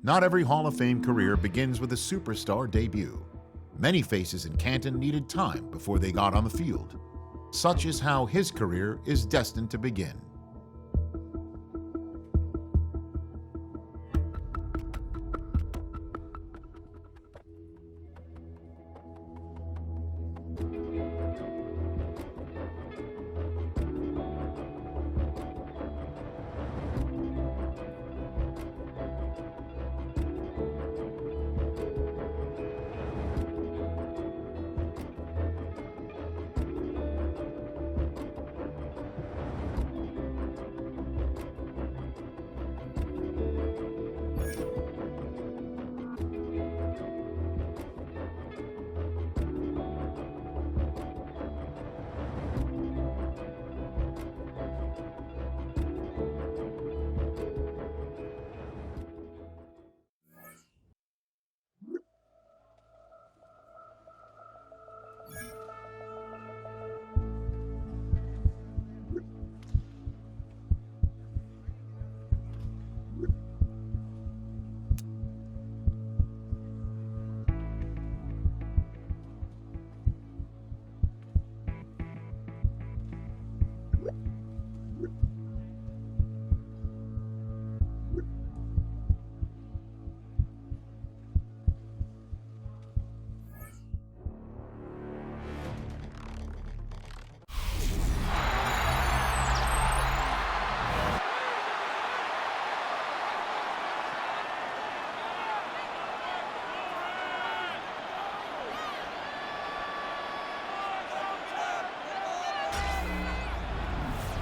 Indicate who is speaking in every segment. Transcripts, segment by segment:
Speaker 1: Not every Hall of Fame career begins with a superstar debut. Many faces in Canton needed time before they got on the field. Such is how his career is destined to begin.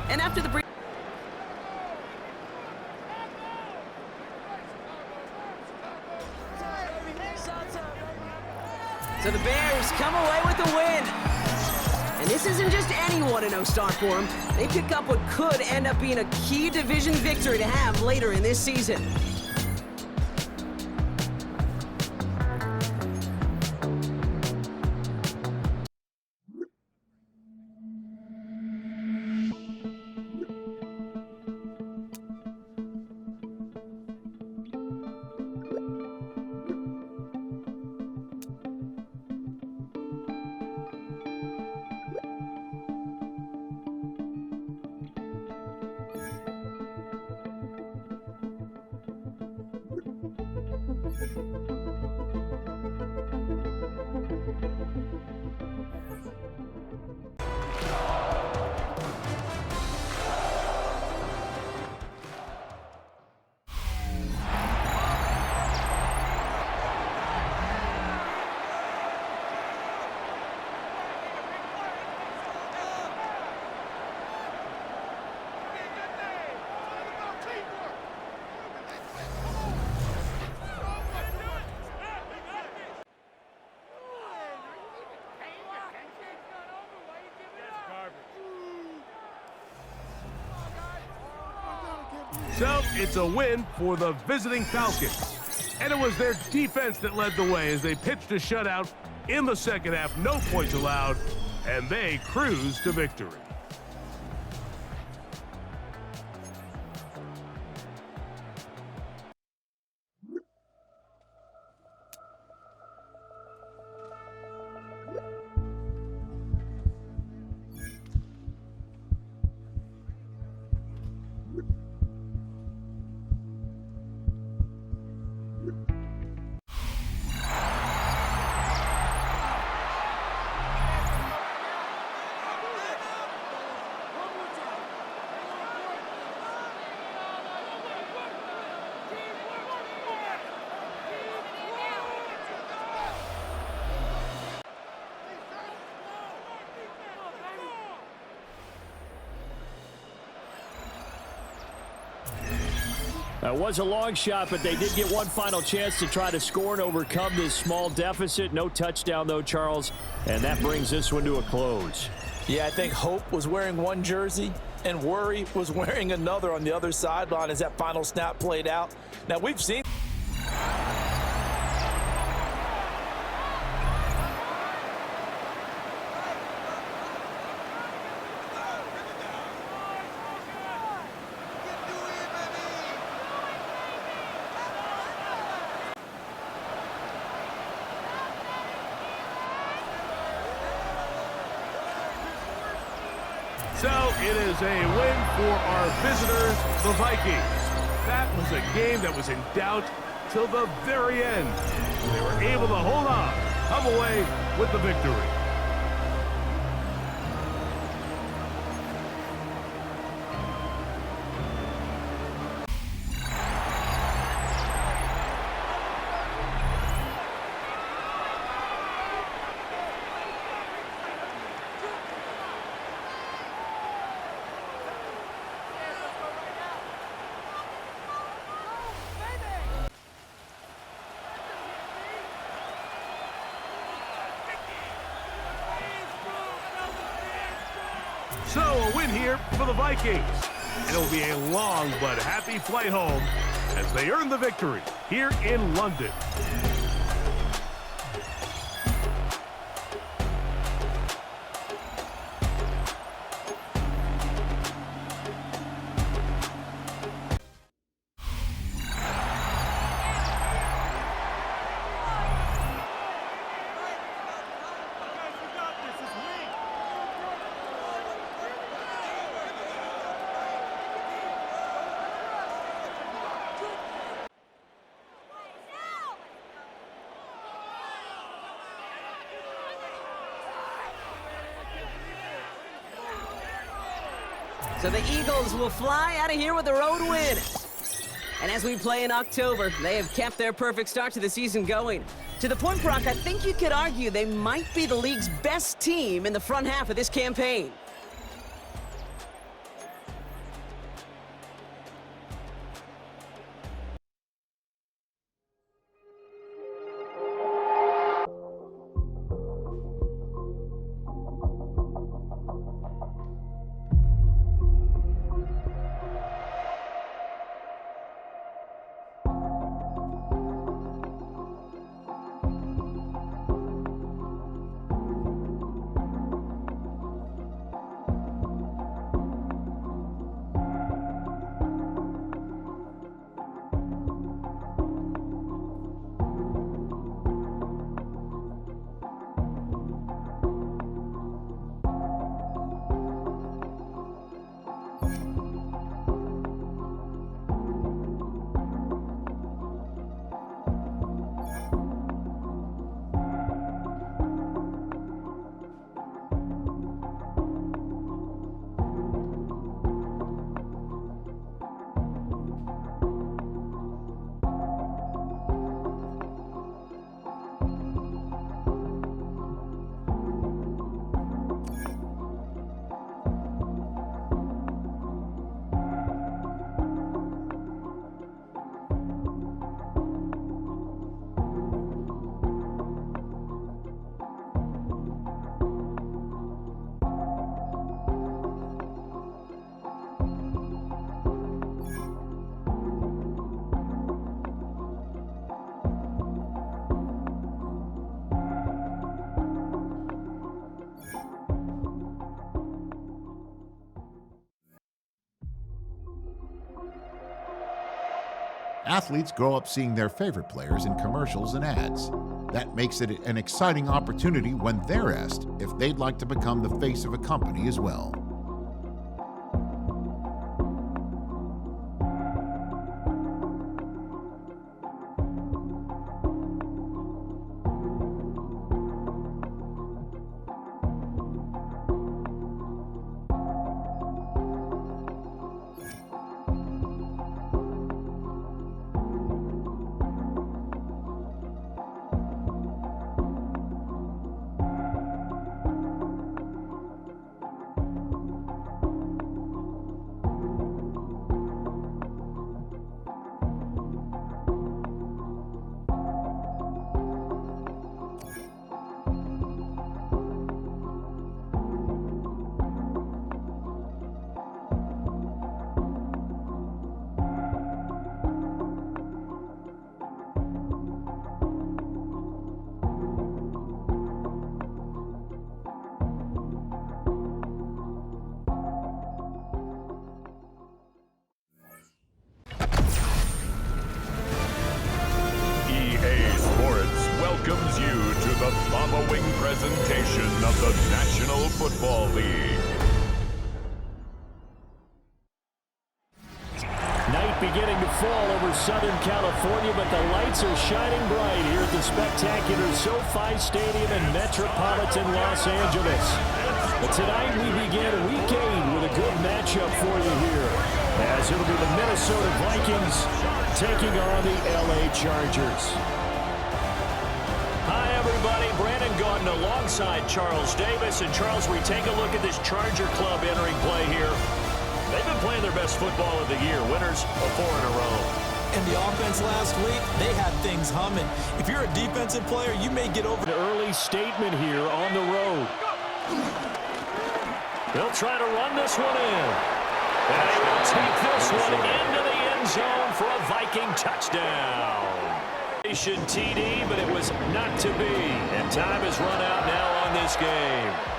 Speaker 2: And after the break, so the Bears come away with the win. And this isn't just any 1-0 start for them. They pick up what could end up being a key division victory to have later in this season.
Speaker 3: So it's a win for the visiting Falcons. And it was their defense that led the way as they pitched a shutout in the second half, no points allowed, and they cruised to victory.
Speaker 4: It was a long shot, but they did get one final chance to try to score and overcome this small deficit. No touchdown, though, Charles, and that brings this one to a close.
Speaker 5: Yeah, I think Hope was wearing one jersey and Worry was wearing another on the other sideline as that final snap played out. Now, we've seen...
Speaker 3: So it is a win for our visitors, the Vikings. That was a game that was in doubt till the very end. They were able to hold on, come away with the victory. So a win here for the Vikings. And it'll be a long but happy flight home as they earn the victory here in London.
Speaker 2: So the Eagles will fly out of here with a road win. And as we play in October, they have kept their perfect start to the season going. To the point, Brock, I think you could argue they might be the league's best team in the front half of this campaign.
Speaker 1: Athletes grow up seeing their favorite players in commercials and ads. That makes it an exciting opportunity when they're asked if they'd like to become the face of a company as well.
Speaker 6: welcomes you to the following presentation of the National Football League.
Speaker 4: beginning to fall over Southern California, but the lights are shining bright here at the spectacular SoFi Stadium in metropolitan Los Angeles. But tonight we begin Week 8 with a good matchup for you here, as it'll be the Minnesota Vikings taking on the LA Chargers.
Speaker 7: Hi, everybody. Brandon Gaudin alongside Charles Davis. And, Charles, we take a look at this Charger club entering play here. They've been playing their best football of the year, winners of 4 in a row.
Speaker 5: And the offense last week, they had things humming. If you're a defensive player, you may get over
Speaker 4: An early statement here on the road.
Speaker 7: They'll try to run this one in. And they will take this one into the end zone for a Viking touchdown. TD, but it was not to be. And time has run out now on this game.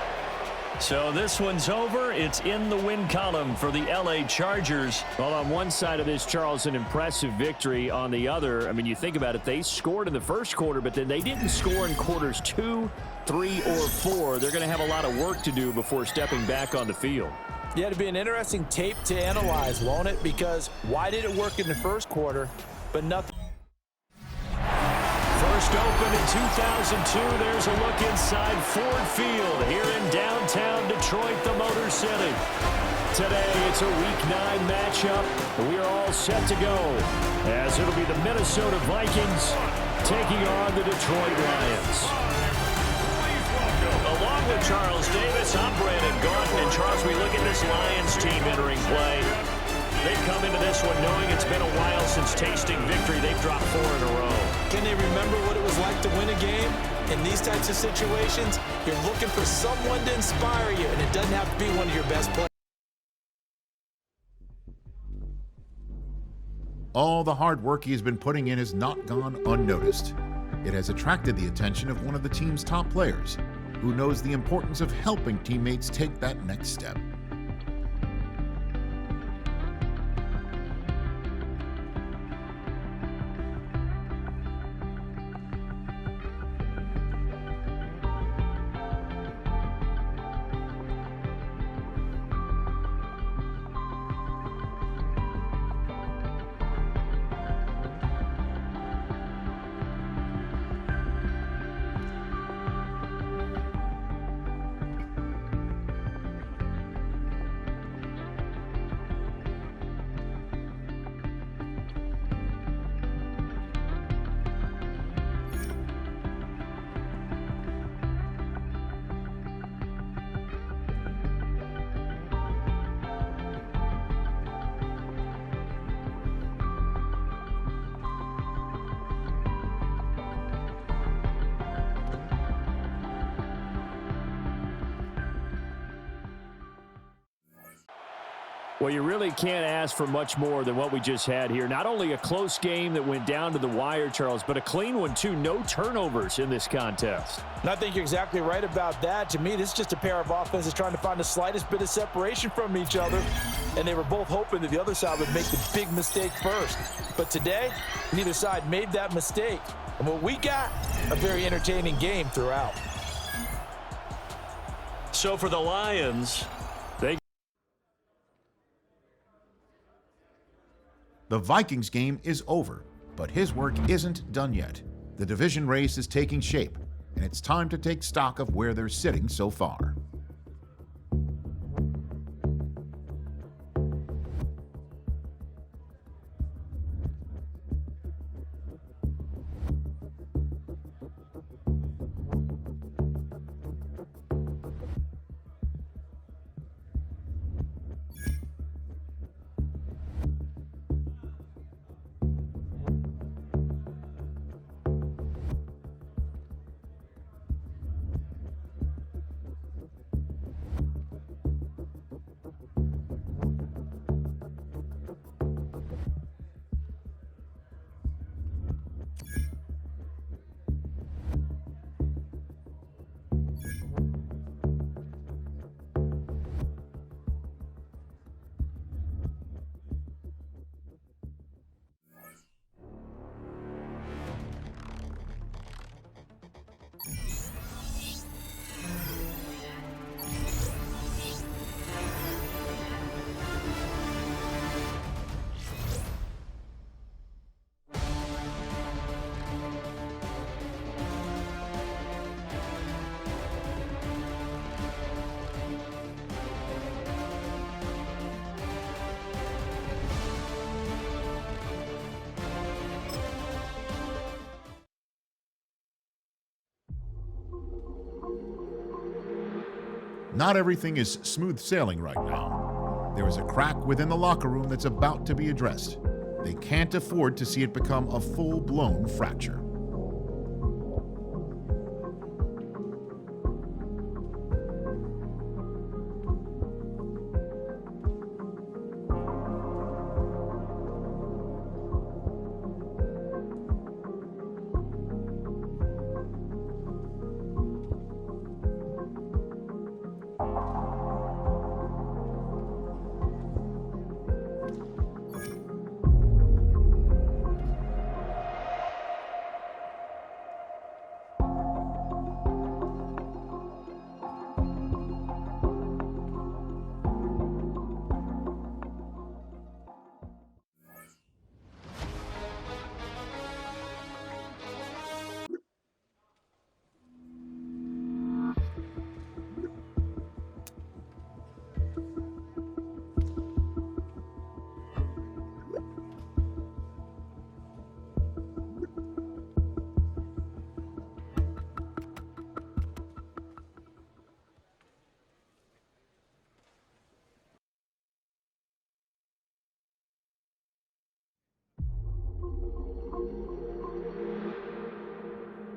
Speaker 4: So this one's over. It's in the win column for the LA Chargers. Well, on one side of this, Charles, an impressive victory. On the other, I mean, you think about it, they scored in the first quarter, but then they didn't score in quarters 2, 3, or 4. They're going to have a lot of work to do before stepping back on the field.
Speaker 5: Yeah, it'd be an interesting tape to analyze, won't it? Because why did it work in the first quarter, but nothing?
Speaker 4: First opened in 2002. There's a look inside Ford Field here in downtown Detroit, the Motor City. Today, it's a Week 9 matchup. We are all set to go, as it'll be the Minnesota Vikings taking on the Detroit Lions.
Speaker 7: Along with Charles Davis, I'm Brandon Gaudin. And, Charles, we look at this Lions team entering play. They've come into this one knowing it's been a while since tasting victory. They've dropped 4 in a row.
Speaker 5: Can they remember what it was like to win a game? In these types of situations, you're looking for someone to inspire you, and it doesn't have to be one of your best players.
Speaker 1: All the hard work he has been putting in has not gone unnoticed. It has attracted the attention of one of the team's top players, who knows the importance of helping teammates take that next step.
Speaker 4: Well, you really can't ask for much more than what we just had here. Not only a close game that went down to the wire, Charles, but a clean one, too. No turnovers in this contest.
Speaker 5: And I think you're exactly right about that. To me, this is just a pair of offenses trying to find the slightest bit of separation from each other. And they were both hoping that the other side would make the big mistake first. But today, neither side made that mistake. And what we got, a very entertaining game throughout.
Speaker 7: So for the Lions,
Speaker 1: The Vikings game is over, but his work isn't done yet. The division race is taking shape, and it's time to take stock of where they're sitting so far. Not everything is smooth sailing right now. There is a crack within the locker room that's about to be addressed. They can't afford to see it become a full-blown fracture.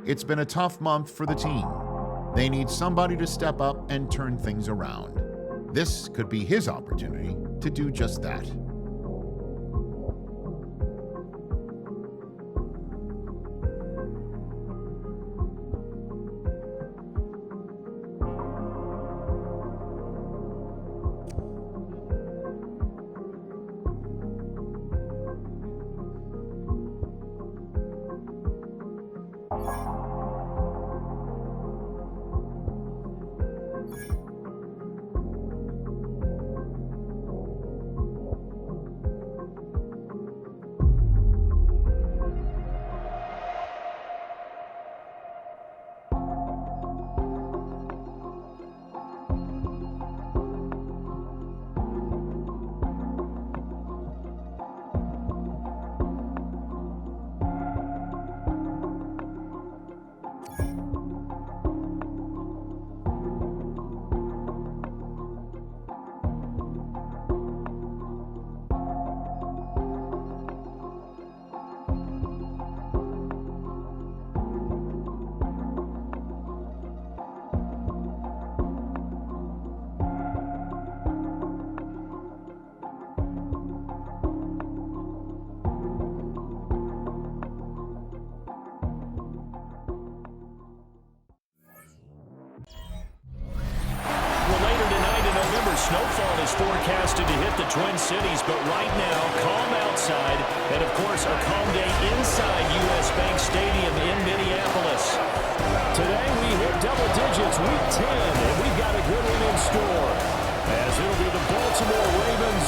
Speaker 1: It's been a tough month for the team. They need somebody to step up and turn things around. This could be his opportunity to do just that.
Speaker 7: Snowfall is forecasted to hit the Twin Cities, but right now, calm outside, and of course, a calm day inside U.S. Bank Stadium in Minneapolis.
Speaker 4: Today, we hit double digits, week 10, and we've got a good one in store, as it'll be the Baltimore Ravens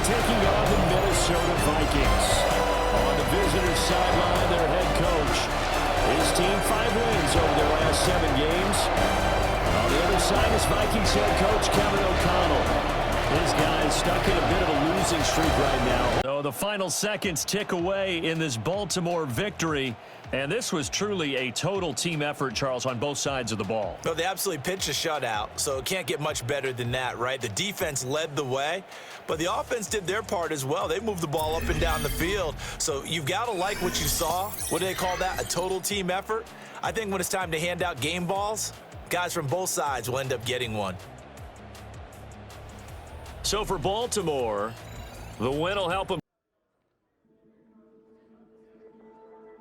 Speaker 4: taking on the Minnesota Vikings. On the visitors' sideline, their head coach. His team 5 wins over their last 7 games. On the other side is Vikings head coach Kevin O'Connell. His guys stuck in a bit of a losing streak right now.
Speaker 7: So the final seconds tick away in this Baltimore victory. And this was truly a total team effort, Charles, on both sides of the ball.
Speaker 5: No, they absolutely pitched a shutout, so it can't get much better than that, right? The defense led the way, but the offense did their part as well. They moved the ball up and down the field. So you've got to like what you saw. What do they call that? A total team effort? I think when it's time to hand out game balls, guys from both sides will end up getting one.
Speaker 7: So for Baltimore, the win will help them.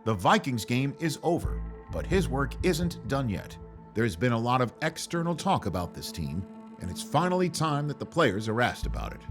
Speaker 1: The Vikings game is over, but his work isn't done yet. There's been a lot of external talk about this team, and it's finally time that the players are asked about it.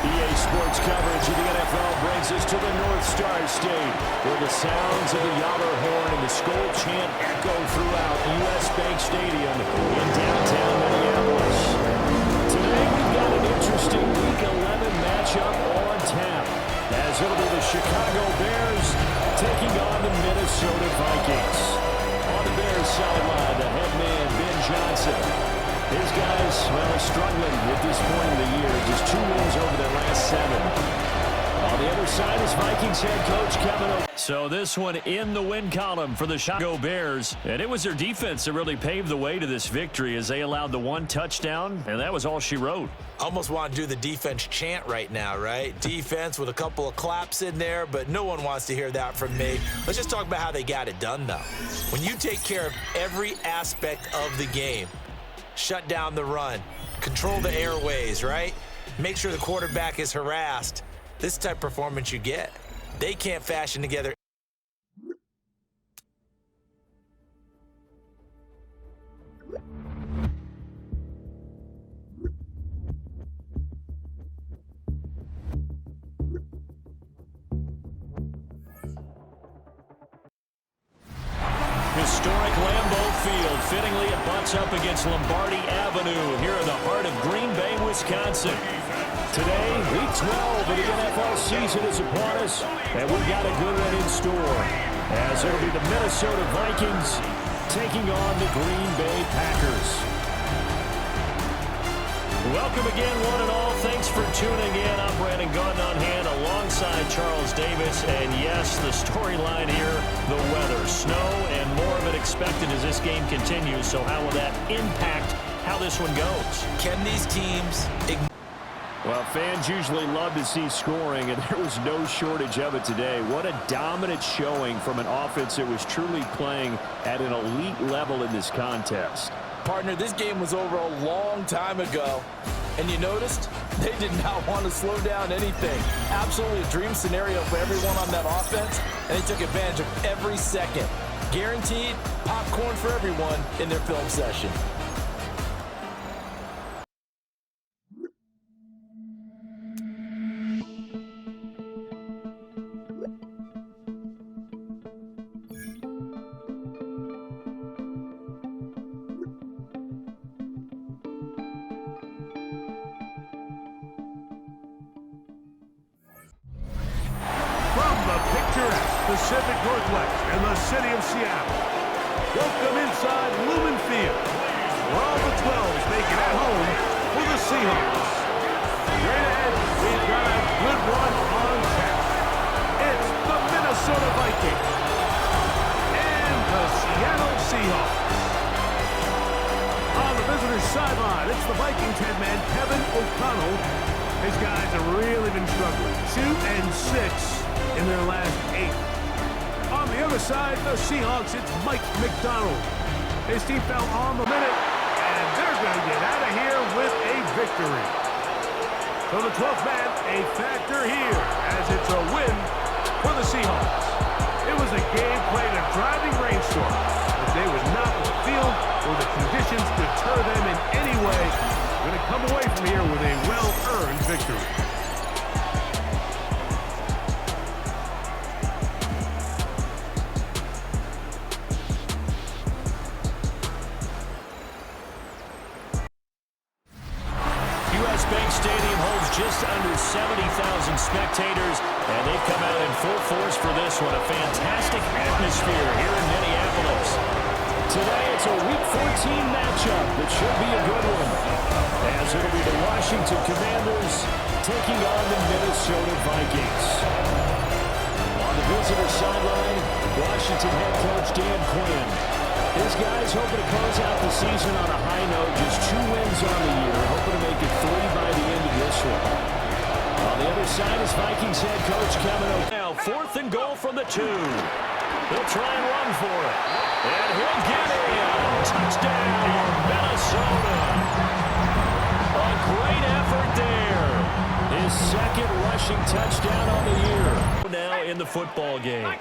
Speaker 4: EA Sports coverage of the NFL brings us to the North Star State, where the sounds of the Yaller horn and the Skol chant echo throughout US Bank Stadium in downtown Minneapolis. Today we've got an interesting Week 11 matchup on tap, as it'll be the Chicago Bears taking on the Minnesota Vikings. On the Bears sideline, the head man, Ben Johnson. His guys, well, struggling at this point in the year. Just 2 wins over their last 7. On the other side is Vikings head coach Kevin O'Connell.
Speaker 7: So this one in the win column for the Chicago Bears. And it was their defense that really paved the way to this victory as they allowed the 1 touchdown, and that was all she wrote.
Speaker 5: Almost want to do the defense chant right now, right? Defense with a couple of claps in there, but no one wants to hear that from me. Let's just talk about how they got it done, though. When you take care of every aspect of the game, shut down the run, control the airways, right? Make sure the quarterback is harassed. This type of performance you get. They can't fashion together.
Speaker 7: Historic Lambeau Field. Fittingly, it butts up against Lombardi Avenue here in the heart of Green Bay, Wisconsin.
Speaker 4: Today, Week 12 of the NFL season is upon us, and we've got a good one in store, as it'll be the Minnesota Vikings taking on the Green Bay Packers.
Speaker 7: Welcome again, one and all. Thanks for tuning in. I'm Brandon Gaudin on hand alongside Charles Davis. And yes, the storyline here, the weather, snow, and more of it expected as this game continues. So how will that impact how this one goes?
Speaker 5: Can these teams ignore?
Speaker 4: Well, fans usually love to see scoring, and there was no shortage of it today. What a dominant showing from an offense that was truly playing at an elite level in this contest.
Speaker 5: Partner, this game was over a long time ago, and you noticed they did not want to slow down anything. Absolutely a dream scenario for everyone on that offense, and they took advantage of every second. Guaranteed popcorn for everyone in their film session.
Speaker 3: Pacific Northwest and the city of Seattle. Welcome inside Lumen Field, where all the 12s make it at home for the Seahawks. Straight ahead, we've got a good one on tap. It's the Minnesota Vikings and the Seattle Seahawks. On the visitor's sideline, it's the Vikings head man Kevin O'Connell. His guys have really been struggling. 2-6 in their last 8. On the other side, the Seahawks, it's Mike McDonald. His team fell on the minute, and they're going to get out of here with a victory. So the 12th man, a factor here, as it's a win for the Seahawks. It was a game played in a driving rainstorm, but they would not let the field or the conditions deter them in any way. Going to come away from here with a well-earned victory.
Speaker 7: Bank Stadium holds just under 70,000 spectators, and they've come out in full force for this one. A fantastic atmosphere here in Minneapolis.
Speaker 4: Today it's a Week 14 matchup that should be a good one, as it'll be the Washington Commanders taking on the Minnesota Vikings. On the visitor sideline, Washington head coach Dan Quinn. His guys hoping to close out the season on a high note, just 2 wins on the year, hoping to make it 3 by the end of this one. On the other side is Vikings head coach Kevin O'Connell.
Speaker 7: Now 4th and goal from the 2. He'll try and run for it. And he'll get in. Touchdown, Minnesota. A great effort there.
Speaker 4: His 2nd rushing touchdown on the year.
Speaker 7: Now in the football game.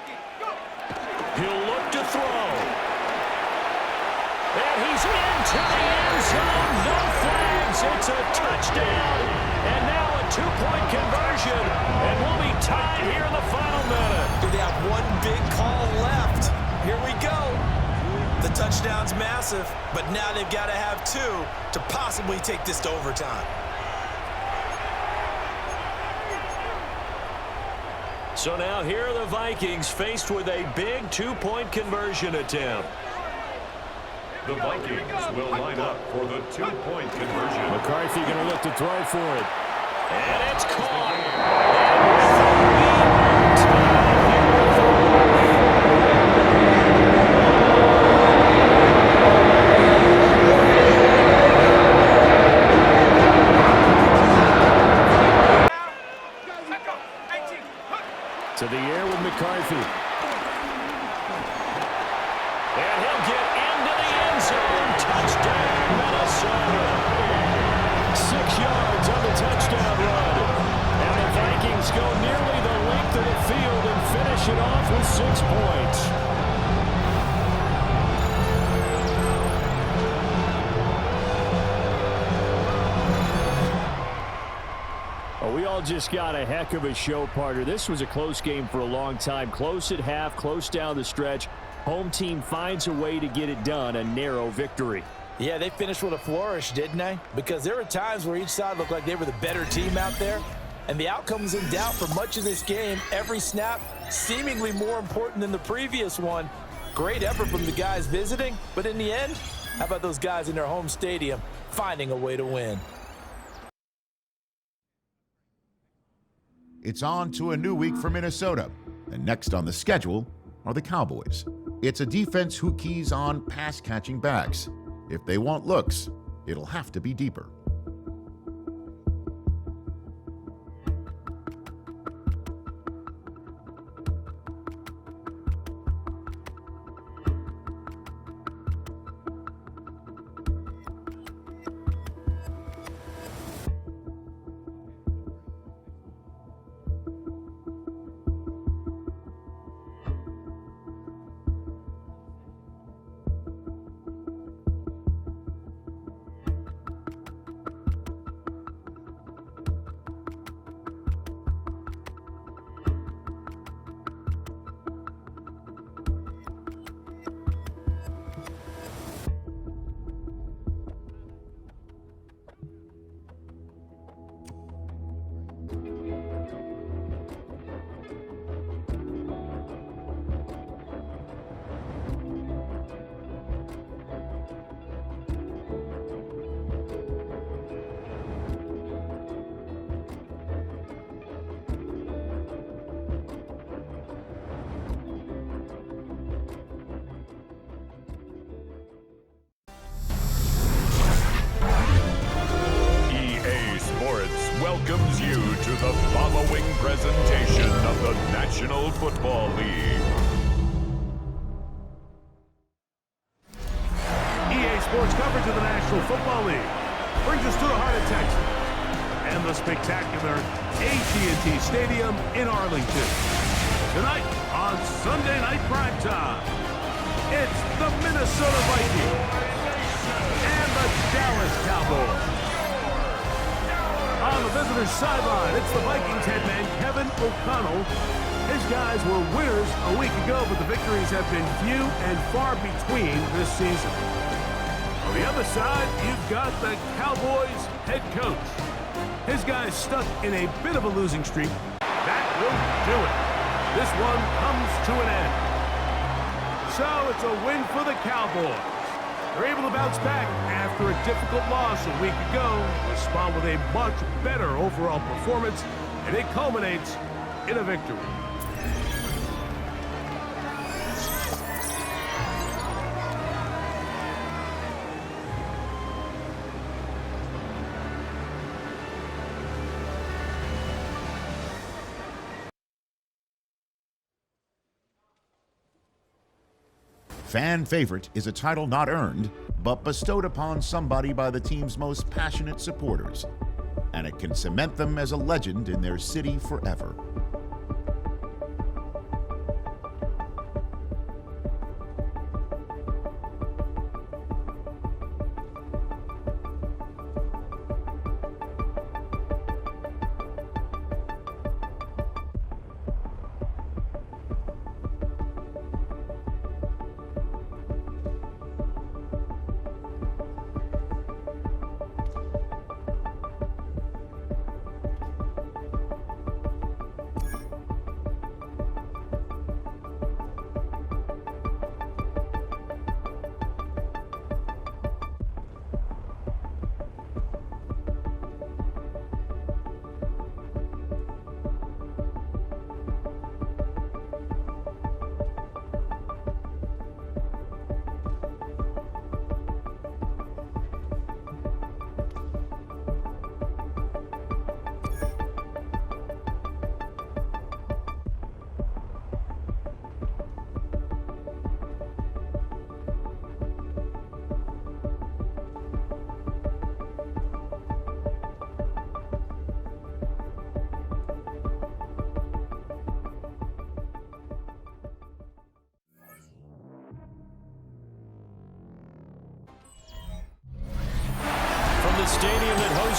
Speaker 7: He'll look to throw. And he's into the end zone. No flags yards. It's a touchdown. And now a two-point conversion. And we'll be tied here in the final minute.
Speaker 5: They have one big call left. Here we go. The touchdown's massive, but now they've got to have two to possibly take this to overtime.
Speaker 7: So now here are the Vikings faced with a big two-point conversion attempt.
Speaker 6: The Vikings will line up for the two-point conversion.
Speaker 4: McCarthy going to look to throw for it.
Speaker 7: And it's caught.
Speaker 4: To the air with McCarthy.
Speaker 7: And he'll get into the end zone. Touchdown, Minnesota.
Speaker 4: 6 yards on the touchdown run. And the Vikings go nearly the length of the field and finish it off with 6 points. We all just got a heck of a show, partner. This was a close game for a long time. Close at half, close down the stretch. Home team finds a way to get it done, a narrow victory.
Speaker 5: Yeah, they finished with a flourish, didn't they? Because there were times where each side looked like they were the better team out there. And the outcome was in doubt for much of this game. Every snap seemingly more important than the previous one. Great effort from the guys visiting. But in the end, how about those guys in their home stadium finding a way to win?
Speaker 1: It's on to a new week for Minnesota, and next on the schedule are the Cowboys. It's a defense who keys on pass-catching backs. If they want looks, it'll have to be deeper.
Speaker 6: Welcomes you to the following presentation of the National Football League.
Speaker 3: EA Sports coverage of the National Football League brings us to the heart of Texas and the spectacular AT&T Stadium in Arlington. Tonight on Sunday Night Primetime, it's the Minnesota Vikings and the Dallas Cowboys. On the visitor's sideline, it's the Vikings head man, Kevin O'Connell. His guys were winners a week ago, but the victories have been few and far between this season. On the other side, you've got the Cowboys head coach. His guys stuck in a bit of a losing streak. That will do it. This one comes to an end. So it's a win for the Cowboys. They're able to bounce back after a difficult loss a week ago, respond with a much better overall performance, and it culminates in a victory.
Speaker 1: Fan favorite is a title not earned, but bestowed upon somebody by the team's most passionate supporters, and it can cement them as a legend in their city forever.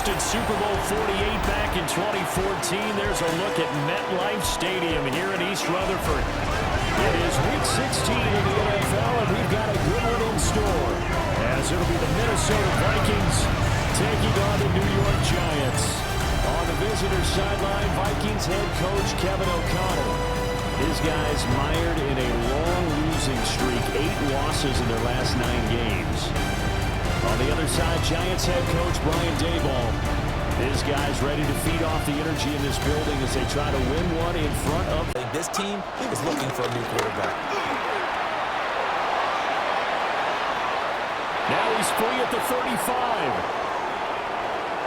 Speaker 4: hosted Super Bowl 48 back in 2014. There's a look at MetLife Stadium here in East Rutherford. It is Week 16 in the NFL, and we've got a good one in store, as it'll be the Minnesota Vikings taking on the New York Giants. On the visitor sideline, Vikings head coach Kevin O'Connell. His guys mired in a long losing streak, 8 losses in their last 9 games. On the other side, Giants head coach Brian Daboll. His guys ready to feed off the energy in this building as they try to win one in front of.
Speaker 5: This team is looking for a new quarterback.
Speaker 4: Now he's free at the 35.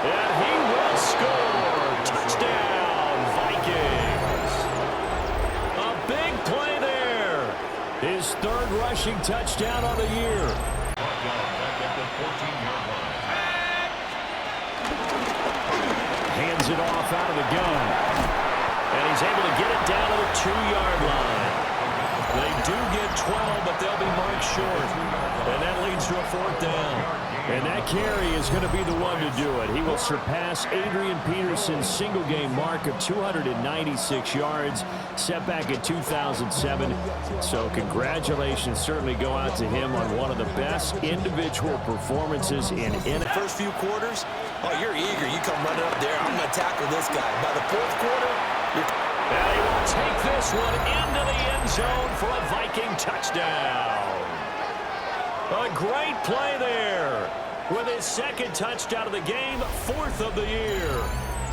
Speaker 4: And he will score. Touchdown, Vikings. A big play there. His 3rd rushing touchdown on the year. Hands it off out of the gun. And he's able to get it down to the 2-yard line. They do get 12, but they'll be marked short. And that leads to a 4th down. And that carry is going to be the one to do it. He will surpass Adrian Peterson's single-game mark of 296 yards, set back in 2007. So congratulations certainly go out to him on one of the best individual performances in NFL.
Speaker 5: First few quarters, oh, you're eager. You come running up there. I'm going to tackle this guy. By the 4th quarter, you're...
Speaker 4: And he will take this one into the end zone for a Viking touchdown. A great play there with his 2nd touchdown of the game, 4th of the year.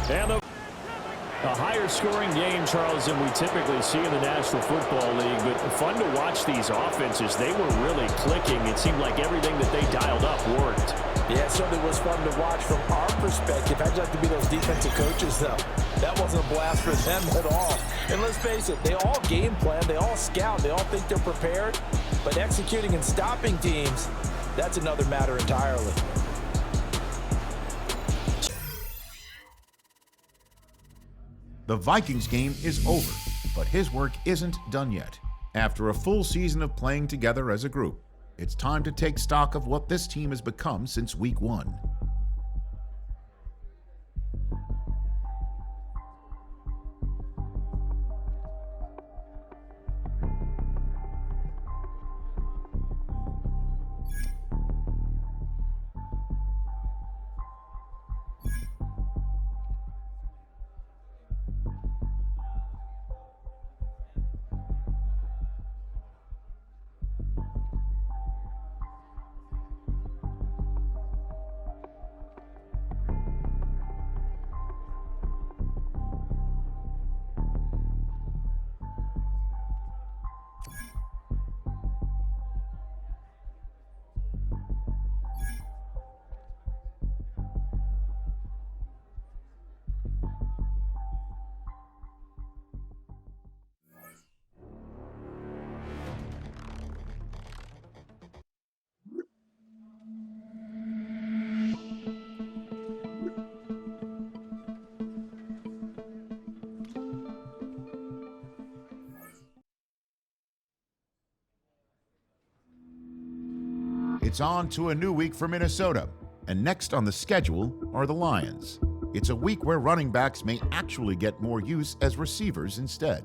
Speaker 4: And a higher scoring game, Charles, than we typically see in the National Football League, but fun to watch these offenses. They were really clicking. It seemed like everything that they dialed up worked.
Speaker 5: Yeah, it certainly was fun to watch from our perspective. I'd like to be those defensive coaches, though. That wasn't a blast for them at all. And let's face it, they all game plan, they all scout, they all think they're prepared. But executing and stopping teams, that's another matter entirely.
Speaker 1: The Vikings game is over, but his work isn't done yet. After a full season of playing together as a group, it's time to take stock of what this team has become since Week 1. It's on to a new week for Minnesota, and next on the schedule are the Lions. It's a week where running backs may actually get more use as receivers instead.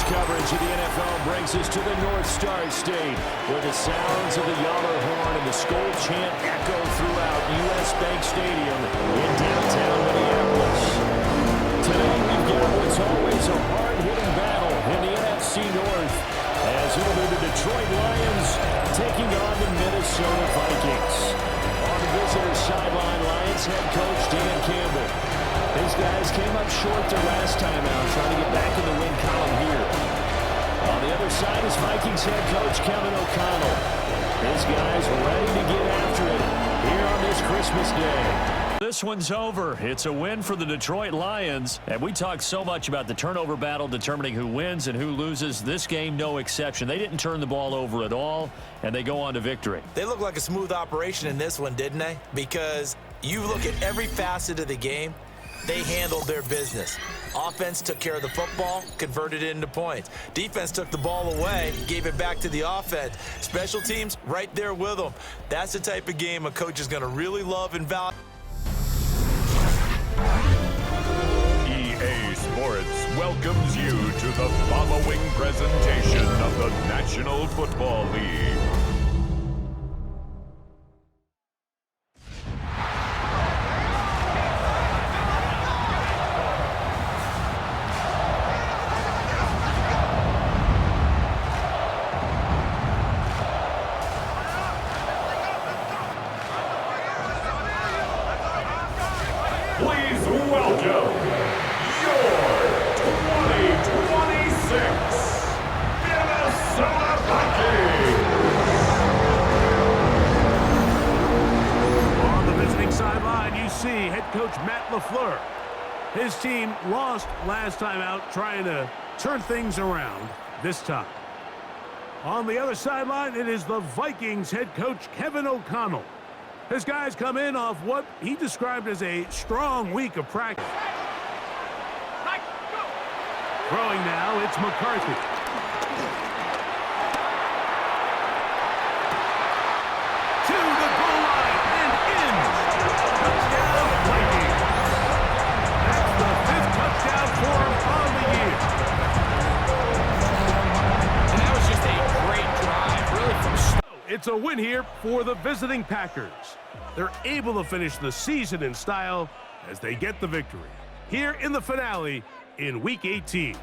Speaker 4: coverage of the NFL brings us to the North Star State, where the sounds of the Yaller horn and the Skol chant echo throughout U.S. Bank Stadium in downtown Minneapolis. Today we've got what's always a hard-hitting battle in the NFC North, as it'll be the Detroit Lions taking on the Minnesota Vikings. On the visitor's sideline, Lions head coach Dan Campbell. His guys came up short their last time out, trying to get back in the win column here. On the other side is Vikings head coach Kevin O'Connell. His guys ready to get after it here on this Christmas Day.
Speaker 7: This one's over. It's a win for the Detroit Lions. And we talked so much about the turnover battle determining who wins and who loses. This game, no exception. They didn't turn the ball over at all, and they go on to victory.
Speaker 5: They look like a smooth operation in this one, didn't they? Because you look at every facet of the game, they handled their business. Offense took care of the football, converted it into points. Defense took the ball away, gave it back to the offense. Special teams, right there with them. That's the type of game a coach is going to really love and value.
Speaker 6: EA Sports welcomes you to the following presentation of the National Football League. Please welcome your 2026 Minnesota Vikings.
Speaker 3: On the visiting sideline, you see head coach Matt LaFleur. His team lost last time out, trying to turn things around this time. On the other sideline, it is the Vikings head coach Kevin O'Connell. His guys come in off what he described as a strong week of practice. Throwing now, it's McCarthy. To the goal line and in. Touchdown, Vikings. That's the 5th touchdown for him on the year.
Speaker 8: And that was just a great drive, really from start.
Speaker 3: It's a win here for the visiting Packers. They're able to finish the season in style as they get the victory here in the finale in Week 18.